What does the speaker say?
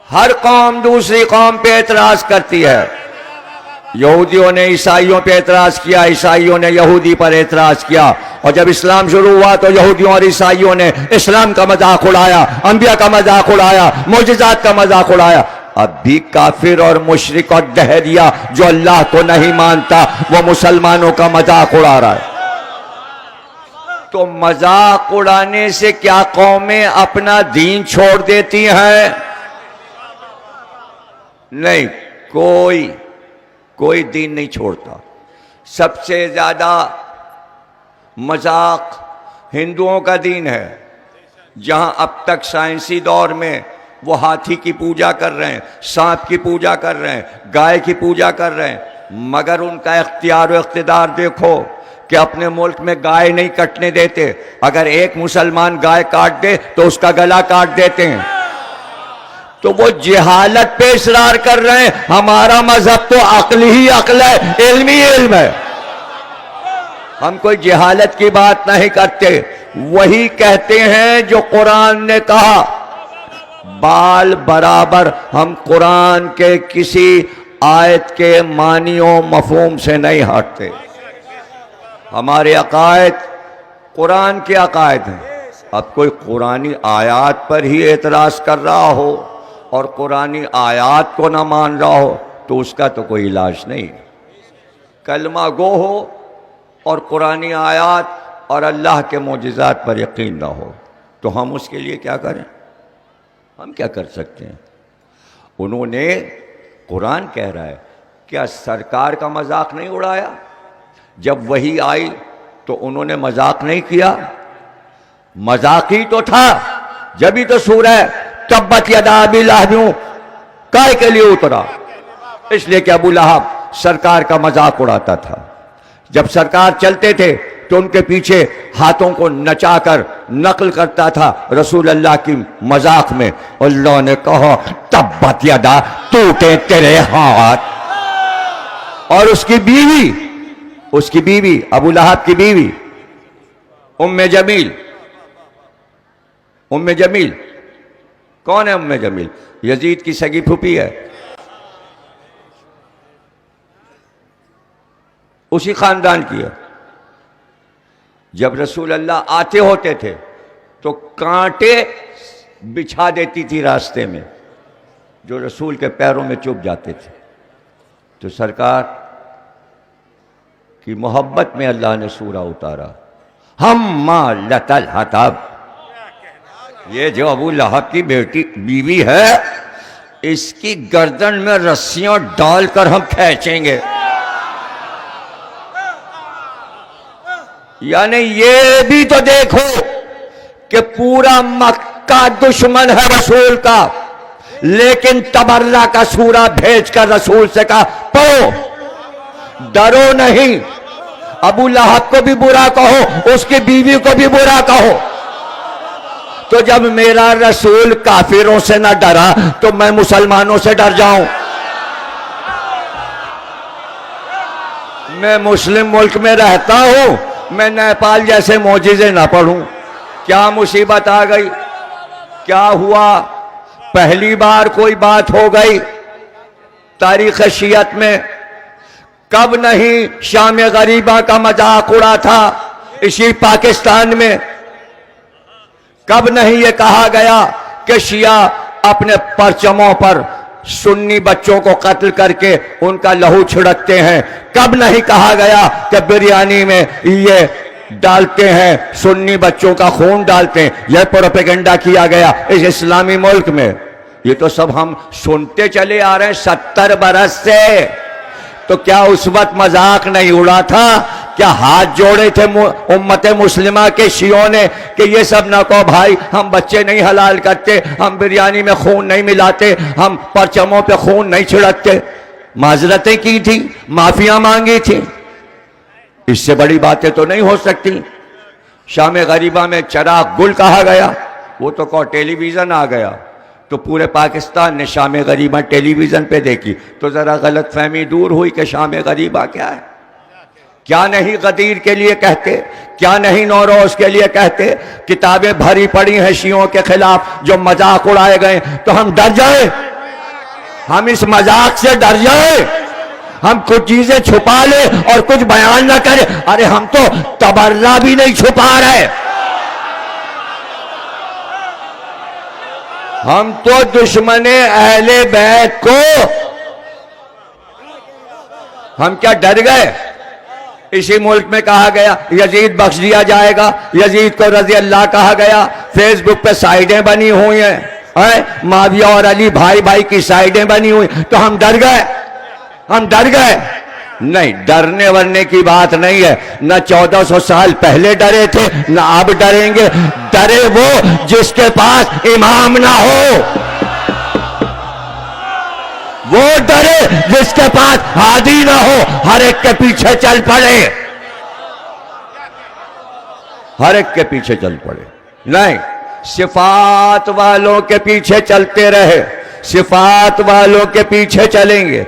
हर कौम दूसरी कौम पे एतराज करती है। यहूदियों ने ईसाइयों पे एतराज किया, ईसाइयों ने यहूदी पर एतराज किया, और जब इस्लाम शुरू हुआ तो यहूदियों और ईसाइयों ने इस्लाम का मजाक उड़ाया, अंबिया का मजाक उड़ाया, मोजिजात का मजाक उड़ाया। अब भी काफिर और मुशरिक और दहरिया जो अल्लाह को नहीं मानता वो मुसलमानों का मजाक उड़ा रहा है। तो मजाक उड़ाने से क्या कौमें अपना दीन छोड़ देती हैं? नहीं, कोई दीन नहीं छोड़ता। सबसे ज्यादा मजाक हिंदुओं का दीन है, जहां अब तक साइंसी दौर में वो हाथी की पूजा कर रहे हैं, सांप की पूजा कर रहे हैं, गाय की पूजा कर रहे हैं, मगर उनका इख्तियार और इख्तिदार देखो कि अपने मुल्क में गाय नहीं कटने देते। अगर एक मुसलमान गाय काट दे तो उसका गला काट देते हैं। तो वो जिहालत पे इसरार कर रहे हैं। हमारा मजहब तो अक्ल ही अक्ल है, इल्म ही इल्म है। हम कोई जिहालत की बात नहीं करते, वही कहते हैं जो कुरान ने कहा, बाल बराबर। हम कुरान के किसी आयत के मानियों मफहूम से नहीं हटते। हमारे अकायद कुरान के अकायद हैं। अब कोई कुरानी आयात पर ही एतराज कर रहा हो और कुरानी आयात को ना मान रहा हो तो उसका तो कोई इलाज नहीं। कलमा गो हो और कुरानी आयात और अल्लाह के मोजिज़ात पर यकीन ना हो तो हम उसके लिए क्या करें? हम क्या कर सकते हैं? उन्होंने, कुरान कह रहा है, क्या सरकार का मजाक नहीं उड़ाया? जब वही आई तो उन्होंने मजाक नहीं किया? मजाक ही तो था। जब ही तो सूरह तब्बत यदा अबी लहब काय के लिए उतरा, इसलिए कि अबू लहब सरकार का मजाक उड़ाता था। जब सरकार चलते थे तो उनके पीछे हाथों को नचाकर नकल करता था रसूल अल्लाह की मजाक में। अल्लाह ने कहा तब्बत यदा, टूटे तेरे हाथ। और उसकी बीवी अबू लहब की बीवी उम्मे जमील कौन है? उम्मे जमील यजीद की सगी फूफी है, उसी खानदान की है। जब रसूल अल्लाह आते होते थे तो कांटे बिछा देती थी रास्ते में, जो रसूल के पैरों में चुभ जाते थे। तो सरकार की मोहब्बत में अल्लाह ने सूरा उतारा, हम्मा लतल हतब। ये जो अबू लहब की बीवी है, इसकी गर्दन में रस्सियां डालकर हम खींचेंगे। यानी ये भी तो देखो कि पूरा मक्का दुश्मन है रसूल का, लेकिन तबर्रा का सूरा भेजकर रसूल से कहा पढ़ो, डरो नहीं। अबू लहब को भी बुरा कहो, उसकी बीवी को भी बुरा कहो। तो जब मेरा रसूल काफिरों से ना डरा तो मैं मुसलमानों से डर जाऊं? मैं मुस्लिम मुल्क में रहता हूं, मैं नेपाल जैसे मोजिज़े ना पढ़ूं? क्या मुसीबत आ गई? क्या हुआ? पहली बार कोई बात हो गई तारीख़ शियत में। कब नहीं शाम गरीबा का मजाक उड़ा था इसी पाकिस्तान में? कब नहीं ये कहा गया कि शिया अपने परचमों पर सुन्नी बच्चों को कत्ल करके उनका लहू छिड़कते हैं? कब नहीं कहा गया कि बिरयानी में ये डालते हैं, सुन्नी बच्चों का खून डालते हैं? यह प्रोपेगेंडा किया गया इस इस्लामी मुल्क में। ये तो सब हम सुनते चले आ रहे हैं 70 बरस से। तो क्या उस वक्त मजाक नहीं उड़ा था? क्या हाथ जोड़े थे उम्मत मुस्लिमा के शियों ने कि ये सब ना कहो भाई, हम बच्चे नहीं हलाल करते, हम बिरयानी में खून नहीं मिलाते, हम परचमों पे खून नहीं छिड़कते? माजरतें की थी, माफिया मांगी थी। इससे बड़ी बातें तो नहीं हो सकती। शाम गरीबा में चराग गुल कहा गया, वो तो कहो टेलीविजन आ गया तो पूरे पाकिस्तान ने शाम गरीबा टेलीविजन पे देखी, तो जरा गलत फहमी दूर हुई कि शाम गरीबा क्या है। क्या नहीं गदीर के लिए कहते, क्या नहीं नौरोज के लिए कहते। किताबें भरी पड़ी हैं शियों के खिलाफ जो मजाक उड़ाए गए, तो हम डर जाए हम इस मजाक से डर जाए, हम कुछ चीजें छुपा ले और कुछ बयान ना करें। अरे हम तो तबर्रा भी नहीं छुपा रहे, हम तो दुश्मने अहले बैत को, हम क्या डर गए? इसी मुल्क में कहा गया यजीद बख्श दिया जाएगा, यजीद को रजी अल्लाह कहा गया, फेसबुक पे साइडें बनी हुई हैं, माविया और अली भाई भाई की साइडें बनी हुई, तो हम डर गए, हम डर गए? नहीं, डरने वरने की बात नहीं है। न 1400 साल पहले डरे थे, न अब डरेंगे। डरे वो जिसके पास इमाम ना हो, वो डरे जिसके पास हादी ना हो, हर एक के पीछे चल पड़े, हर एक के पीछे चल पड़े। नहीं, सिफात वालों के पीछे चलते रहे, सिफात वालों के पीछे चलेंगे।